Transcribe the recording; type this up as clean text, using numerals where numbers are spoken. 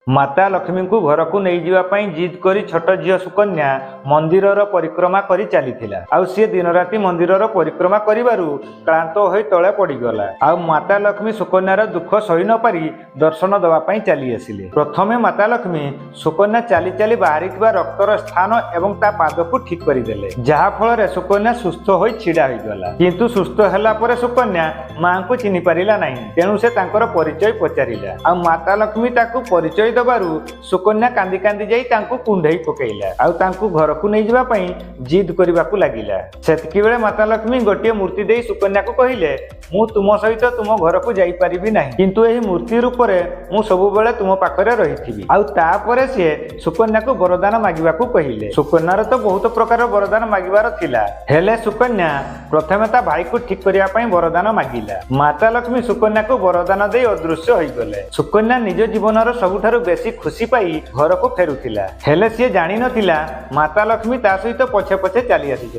माता लक्ष्मी को घर को नहीं जीवा पाई जिद करी छोट झील सुकन्या मंदिरर परिक्रमा करी चलीथिला। आउ सी दिन राति मंदिरर परिक्रमा करिबारु क्लांत होई तळे पड़ीगला। आउ माता लक्ष्मी सुकन्यार दुख सही न पारी दर्शन दवा पाई चली आसिले। प्रथमे माता लक्ष्मी सुकन्या चली चली बाहरिथिबा रक्तर स्थान एवं ता पाद को ठीक करिदेले, जहा फल सुकन्या सुस्थ होई छिड़ा होइगला। किंतु सुस्थ होला परे सुकन्या मां को चिन्हि पारिला नाही, तेणु से तांकर परिचय पचारिला। आ माता लक्ष्मी ताकू परिचय दबारु सुकन्या कांदी कांदी जाई तांकू कुंढई पकेइला। आउ तांकू घर को नहीं जिबा पई जिद करिबाकू लागिला। सेतकी बेले माता लक्ष्मी गोटिए मूर्ति देई सुकन्या को कहिले, मु तुम सहित तुम घर को जाई परिबि नाही, किंतु एही मूर्ति रूप रे मु सब बेले तुम पाखरे रहिथिबि। आउ तापरे से सुकन्या को वरदान मागिबाकू कहिले। सुकन्यार तो बहुत प्रकार वरदान मागिबार थिला, हेले सुकन्या प्रथमे ता भाई को ठीक करिया पई वरदान मागिला। माता लक्ष्मी सुकन्या को वरदान देई अदृश्य होई गले। सुकन्या निज जीवनर सबुठारु बेसी खुशी पाई घर को फेरुथिला, हेले सी जानि नथिला माता लक्ष्मी ता सहित पछे पछे चली आसी।